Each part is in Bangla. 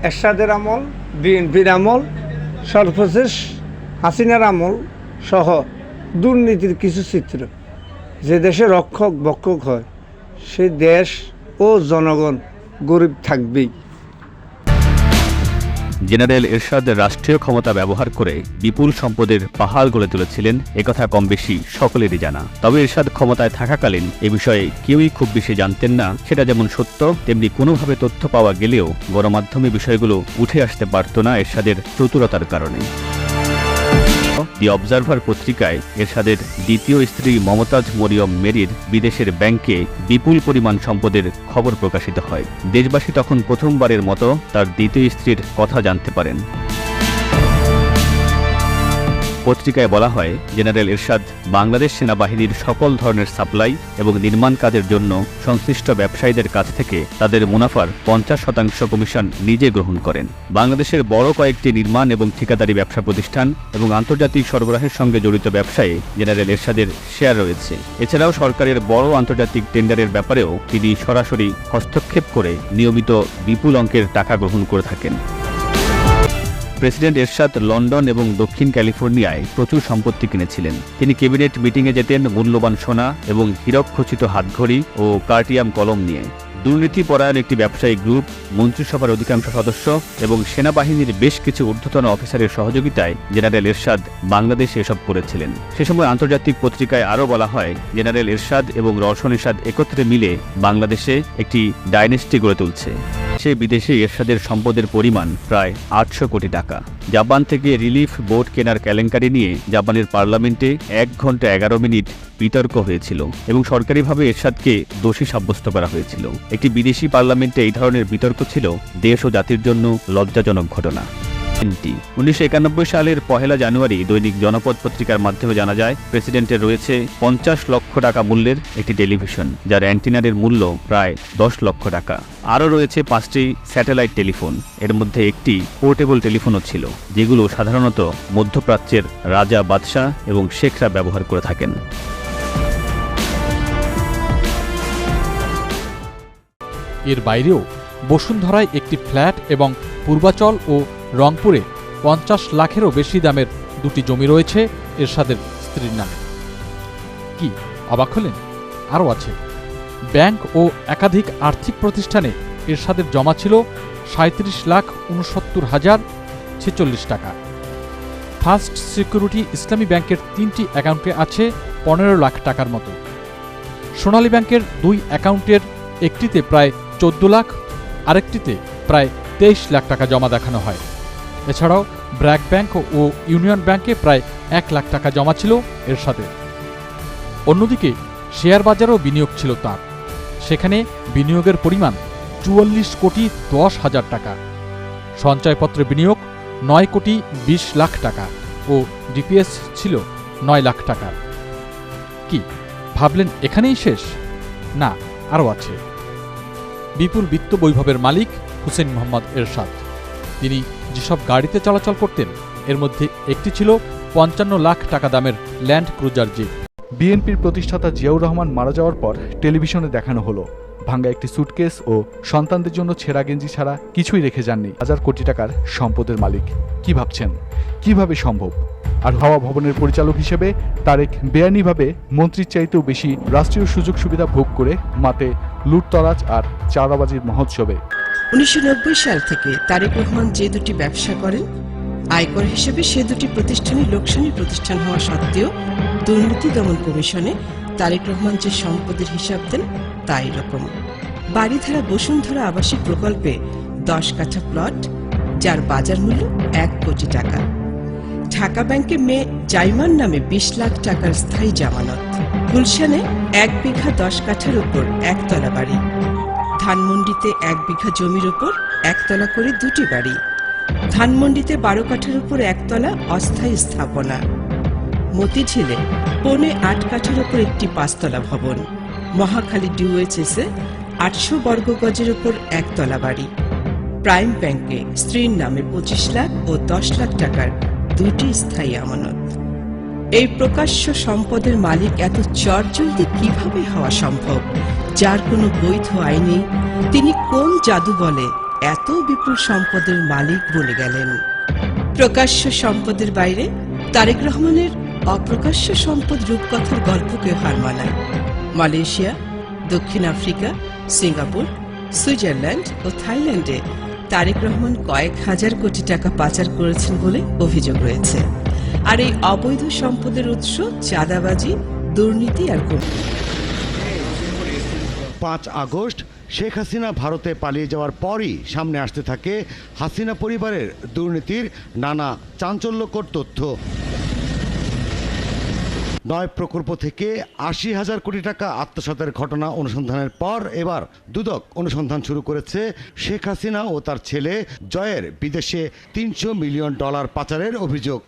এরশাদের আমল, বিএনপির আমল, সর্বশেষ হাসিনার আমল সহ দুর্নীতির কিছু চিত্র। যে দেশে রক্ষক ভক্ষক হয় সে দেশ ও জনগণ গরিব থাকবেই। জেনারেল এরশাদ রাষ্ট্রীয় ক্ষমতা ব্যবহার করে বিপুল সম্পদের পাহাড় গড়ে তুলেছিলেন, একথা কম বেশি সকলেরই জানা। তবে এরশাদ ক্ষমতায় থাকাকালীন এ বিষয়ে কেউই খুব বেশি জানতেন না। সেটা যেমন সত্য, তেমনি কোনোভাবে তথ্য পাওয়া গেলেও গণমাধ্যমে বিষয়গুলো উঠে আসতে পারত না এরশাদের চতুরতার কারণে। দি অবজারভার পত্রিকায় এরশাদের দ্বিতীয় স্ত্রী মমতাজ মরিয়ম মেরির বিদেশের ব্যাংকে বিপুল পরিমাণ সম্পদের খবর প্রকাশিত হয়। দেশবাসী তখন প্রথমবারের মতো তার দ্বিতীয় স্ত্রীর কথা জানতে পারেন। পত্রিকায় বলা হয়, জেনারেল এরশাদ বাংলাদেশ সেনাবাহিনীর সকল ধরনের সাপ্লাই এবং নির্মাণ কাজের জন্য সংশ্লিষ্ট ব্যবসায়ীদের কাছ থেকে তাদের মুনাফার 50% কমিশন নিজে গ্রহণ করেন। বাংলাদেশের বড় কয়েকটি নির্মাণ এবং ঠিকাদারি ব্যবসা প্রতিষ্ঠান এবং আন্তর্জাতিক সরবরাহের সঙ্গে জড়িত ব্যবসায়ে জেনারেল এরশাদের শেয়ার রয়েছে। এছাড়াও সরকারের বড় আন্তর্জাতিক টেন্ডারের ব্যাপারেও তিনি সরাসরি হস্তক্ষেপ করে নিয়মিত বিপুল অঙ্কের টাকা গ্রহণ করে থাকেন। প্রেসিডেন্ট এরশাদ লন্ডন এবং দক্ষিণ ক্যালিফোর্নিয়ায় প্রচুর সম্পত্তি কিনেছিলেন। তিনি ক্যাবিনেট মিটিংয়ে যেতেন মূল্যবান সোনা এবং হীরক খচিত হাতঘড়ি ও কার্টিয়াম কলম নিয়ে। দুর্নীতিপরায়ণ একটি ব্যবসায়ী গ্রুপ, মন্ত্রিসভার অধিকাংশ সদস্য এবং সেনাবাহিনীর বেশ কিছু ঊর্ধ্বতন অফিসারের সহযোগিতায় জেনারেল এরশাদ বাংলাদেশে এসব করেছিলেন। সে সময় আন্তর্জাতিক পত্রিকায় আরও বলা হয়, জেনারেল এরশাদ এবং রওশন এরশাদ একত্রে মিলে বাংলাদেশে একটি ডাইনেস্টি গড়ে তুলছে। সে বিদেশে এরশাদের সম্পদের পরিমাণ প্রায় 800 কোটি টাকা। জাপান থেকে রিলিফ বোট কেনার কেলেঙ্কারি নিয়ে জাপানের পার্লামেন্টে 1 ঘন্টা 11 মিনিট বিতর্ক হয়েছিল এবং সরকারিভাবে এরশাদকে দোষী সাব্যস্ত করা হয়েছিল। একটি বিদেশি পার্লামেন্টে এই ধরনের বিতর্ক ছিল দেশ ও জাতির জন্য লজ্জাজনক ঘটনা। 1991 সালের 1 জানুয়ারি দৈনিক জনপদ পত্রিকার মাধ্যমে জানা যায়, প্রেসিডেন্টের রয়েছে 50 লক্ষ টাকা মূল্যের একটি টেলিভিশন, যার অ্যান্টিনারের মূল্য প্রায় 10 লক্ষ টাকা। আরও রয়েছে 5টি স্যাটেলাইট টেলিফোন, এর মধ্যে একটি পোর্টেবল টেলিফোনও ছিল, যেগুলো সাধারণত মধ্যপ্রাচ্যের রাজা, বাদশাহ এবং শেখরা ব্যবহার করে থাকেন। এর বাইরেও বসুন্ধরায় একটি ফ্ল্যাট এবং পূর্বাচল ও রংপুরে 50 লাখেরও বেশি দামের 2টি জমি রয়েছে এরশাদের স্ত্রীর নামে। কি অবাক হলেন? আরও আছে। ব্যাংক ও একাধিক আর্থিক প্রতিষ্ঠানে এরশাদের জমা ছিল 37,69,046 টাকা। ফার্স্ট সিকিউরিটি ইসলামী ব্যাংকের 3টি অ্যাকাউন্টে আছে 15 লাখ টাকার মতো। সোনালী ব্যাংকের 2 অ্যাকাউন্টের একটিতে প্রায় 14 লাখ, আরেকটিতে প্রায় 23 লাখ টাকা জমা দেখানো হয়। এছাড়াও ব্র্যাক ব্যাংক ও ইউনিয়ন ব্যাংকে প্রায় 1 লাখ টাকা জমা ছিল এরশাদের। অন্যদিকে শেয়ার বাজারও বিনিয়োগ ছিল তার। সেখানে বিনিয়োগের পরিমাণ 44 কোটি 10 হাজার টাকা। সঞ্চয়পত্রে বিনিয়োগ 9 কোটি 20 লাখ টাকা ও ডিপিএস ছিল 9 লাখ টাকা। কি ভাবলেন এখানেই শেষ? না, আরও আছে। বিপুল বিত্ত বৈভবের মালিক হুসেইন মোহাম্মদ এরশাদ। তিনি যেসব গাড়িতে চলাচল করতেন এর মধ্যে একটি ছিল 55 লাখ টাকা দামের ল্যান্ড ক্রুজার জিপ। বিএনপির প্রতিষ্ঠাতা জিয়াউর রহমান মারা যাওয়ার পর টেলিভিশনে দেখানো হলো ভাঙ্গা একটি সুটকেস ও সন্তানদের জন্য ছেঁড়া গেঞ্জি ছাড়া কিছুই রেখে যাননি 1000 কোটি টাকার সম্পদের মালিক। কি ভাবছেন, কিভাবে সম্ভব? আর হাওয়া ভবনের পরিচালক হিসেবে তারেক বেআইনিভাবে মন্ত্রীর চাইতেও বেশি রাষ্ট্রীয় সুযোগ সুবিধা ভোগ করে মাতে লুটতরাজ আর চাঁদাবাজির মহোৎসবে। 1990 সাল থেকে তারেক রহমান যে 2টি ব্যবসা করেন, আয়কর হিসেবে সে 2টি প্রতিষ্ঠানই লোকসানি প্রতিষ্ঠান হওয়া সত্ত্বেও দুর্নীতি দমন কমিশনে তারেক রহমান যে সম্পদের হিসাব দেন তাই রকম। বাড়িধারা বসুন্ধরা আবাসিক প্রকল্পে 10 কাঠা প্লট, যার বাজার মূল্য 1 কোটি টাকা। ঢাকা ব্যাংকে মেয়ে জাইমান নামে 20 লাখ টাকার স্থায়ী জামানত। গুলশানে 1 বিঘা 10 কাঠার উপর 1 তলা বাড়ি। ধানমন্ডিতে 1 বিঘা জমির উপর 1 তলা করে 2টি বাড়ি। ধানমন্ডিতে 12 কাঠার উপর 1 তলা অস্থায়ী স্থাপনা। মতিঝিলে 8.5 কাঠার উপর একটি 5 তলা ভবন। মহাখালী ডিওএইচএসে 800 বর্গ গজের উপর 1 তলা বাড়ি। প্রাইম ব্যাংকে স্ত্রীর নামে 25 লাখ ও 10 লাখ টাকার 2টি স্থায়ী আমানত। এই প্রকাশ্য সম্পদের মালিক এত চটজলদি কিভাবে হওয়া সম্ভব, যার কোনো বৈধ আইন নেই? তিনি কোন জাদু বলে এত বিপুল সম্পদের মালিক বনে গেলেন। প্রকাশ্য সম্পদের বাইরে তারেক রহমানের অপ্রকাশ্য সম্পদ রূপকথার গল্পকে হার মানায়। মালয়েশিয়া, দক্ষিণ আফ্রিকা, সিঙ্গাপুর, সুইজারল্যান্ড ও থাইল্যান্ডে তারেক রহমান কয়েক হাজার কোটি টাকা পাচার করেছেন বলে অভিযোগ রয়েছে। আর এই অবৈধ সম্পদের উৎস চাঁদাবাজি, দুর্নীতি আর গুম। 5 আগস্ট শেখ হাসিনা ভারতে পালিয়ে যাওয়ার পরই সামনে আসতে থাকে হাসিনা পরিবারের দুর্নীতির নানা চাঞ্চল্যকর তথ্য। 9 প্রকল্প থেকে 80,000 কোটি টাকা আত্মসাতের ঘটনা অনুসন্ধানের পর এবার দুদক অনুসন্ধান শুরু করেছে শেখ হাসিনা ও তার ছেলে জয়ের বিদেশে $300 মিলিয়ন পাচারের অভিযোগ।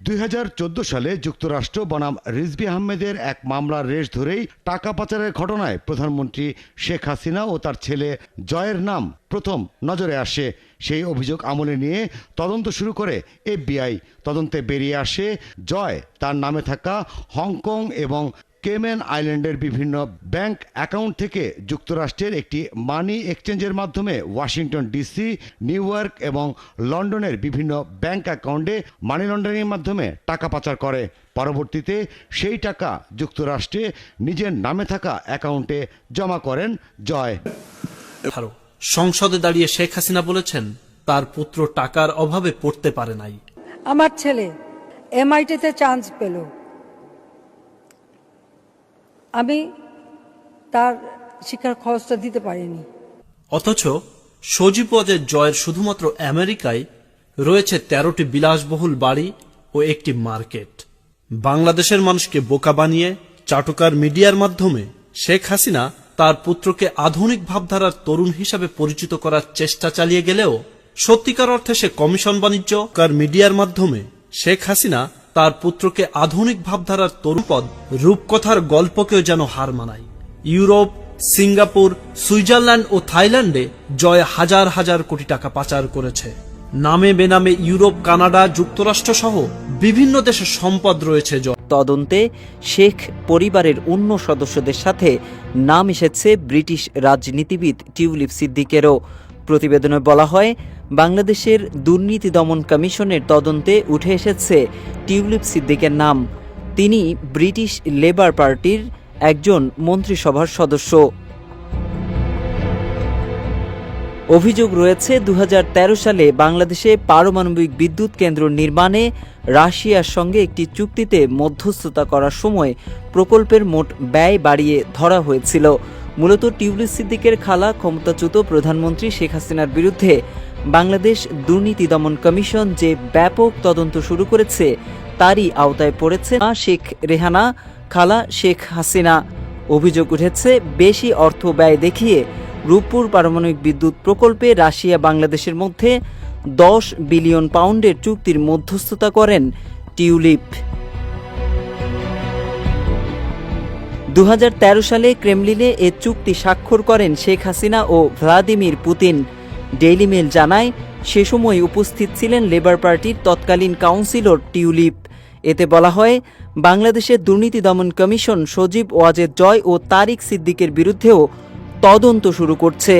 2014 সালে যুক্তরাষ্ট্র বনাম রিজভী আহমেদের এক মামলার রেশ ধরেই টাকা পাচারের ঘটনায় প্রধানমন্ত্রী শেখ হাসিনা ও তার ছেলে জয়ের নাম প্রথম নজরে আসে। সেই অভিযোগ আমলে নিয়ে তদন্ত শুরু করে FBI। তদন্তে বেরিয়ে আসে জয় তার নামে থাকা হংকং এবং কেমেন আইল্যান্ডের বিভিন্ন ব্যাংক অ্যাকাউন্ট থেকে যুক্তরাষ্ট্রের একটি মানি এক্সচেঞ্জের মাধ্যমে ওয়াশিংটন DC, নিউ ইয়র্ক এবং লন্ডনের বিভিন্ন ব্যাংক অ্যাকাউন্টে মানি লন্ডারিংয়ের মাধ্যমে টাকা পাচার করে। পরবর্তীতে সেই টাকা যুক্তরাষ্ট্রে নিজের নামে থাকা অ্যাকাউন্টে জমা করেন জয়। সংসদে দাঁড়িয়ে শেখ হাসিনা বলেছেন তার পুত্র টাকার অভাবে পড়তে পারে নাই। আমার ছেলে MIT-তে চান্স পেল, আমি তার শিক্ষার খরচটা দিতে পারিনি। অথচ সজীব ওয়াজেদ জয়ের শুধুমাত্র আমেরিকায় রয়েছে 13টি বিলাসবহুল বাড়ি ও একটি মার্কেট। বাংলাদেশের মানুষকে বোকা বানিয়ে চাটুকার মিডিয়ার মাধ্যমে শেখ হাসিনা তার পুত্রকে আধুনিক ভাবধারার তরুণ হিসাবে পরিচিত করার চেষ্টা চালিয়ে গেলেও সত্যিকার অর্থে সে কমিশন বাণিজ্য মিডিয়ার মাধ্যমে শেখ হাসিনা তার পুত্রকে আধুনিক ভাবধারার তরুণপদ রূপকথার গল্পকেও যেন হার মানায়। ইউরোপ, সিঙ্গাপুর, সুইজারল্যান্ড ও থাইল্যান্ডে জয় হাজার হাজার কোটি টাকা পাচার করেছে। নামে বেনামে ইউরোপ, কানাডা, যুক্তরাষ্ট্র সহ বিভিন্ন দেশে সম্পদ রয়েছে জয়। তদন্তে শেখ পরিবারের অন্য সদস্যদের সাথে নাম এসেছে ব্রিটিশ রাজনীতিবিদ টিউলিপ সিদ্দিকেরও। প্রতিবেদনে বলা হয়, বাংলাদেশের দুর্নীতি দমন কমিশনের তদন্তে উঠে এসেছে টিউলিপ সিদ্দিকের নাম। তিনি ব্রিটিশ লেবার পার্টির একজন মন্ত্রিসভার সদস্য। অভিযোগ রয়েছে 2013 সালে বাংলাদেশে পারমাণবিক বিদ্যুৎ কেন্দ্র নির্মাণে রাশিয়ার সঙ্গে একটি চুক্তিতে মধ্যস্থতা করার সময় প্রকল্পের মোট ব্যয় বাড়িয়ে ধরা হয়েছিল। মূলত টিউলিপ সিদ্দিকের খালা ক্ষমতাচ্যুত প্রধানমন্ত্রী শেখ হাসিনার বিরুদ্ধে বাংলাদেশ দুর্নীতি দমন কমিশন যে ব্যাপক তদন্ত শুরু করেছে তারই আওতায় পড়েছে শেখ রেহানা, খালা শেখ হাসিনা। অভিযোগ উঠেছে বেশি অর্থ ব্যয় দেখিয়ে রূপপুর পারমাণবিক বিদ্যুৎ প্রকল্পে রাশিয়া বাংলাদেশের মধ্যে 10 বিলিয়ন পাউন্ডের চুক্তির মধ্যস্থতা করেন টিউলিপ। 2013 সালে ক্রেমলিনে এ চুক্তি স্বাক্ষর করেন শেখ হাসিনা ও ভ্লাদিমির পুতিন। ডেইলি মেল জানায়, সে সময় উপস্থিত ছিলেন লেবার পার্টির তৎকালীন কাউন্সিলর টিউলিপ। এতে বলা হয়, বাংলাদেশের দুর্নীতি দমন কমিশন সজীব ওয়াজেদ জয় ও তারিক সিদ্দিকের বিরুদ্ধেও তদন্ত শুরু করছে।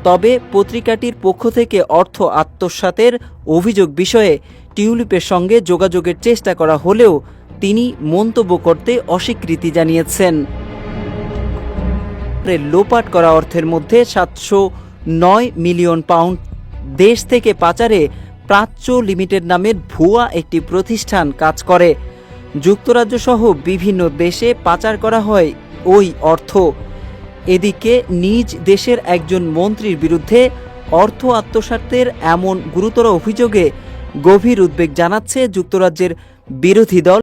তবে পত্রিকাটির পক্ষ থেকে অর্থ আত্মসাতের অভিযোগ বিষয়ে টিউলিপের সঙ্গে যোগাযোগের চেষ্টা করা হলেও তিনি মন্তব্য করতে অস্বীকৃতি জানিয়েছেন। লোপাট করা অর্থের মধ্যে 709 মিলিয়ন পাউন্ড দেশ থেকে পাচারে প্রাচ্য লিমিটেড নামের ভুয়া একটি প্রতিষ্ঠান কাজ করে। যুক্তরাজ্য সহ বিভিন্ন দেশে পাচার করা হয় ওই অর্থ। এদিকে নিজ দেশের একজন মন্ত্রীর বিরুদ্ধে অর্থ আত্মসাতের এমন গুরুতর অভিযোগে গভীর উদ্বেগ জানাচ্ছে যুক্তরাজ্যের বিরোধী দল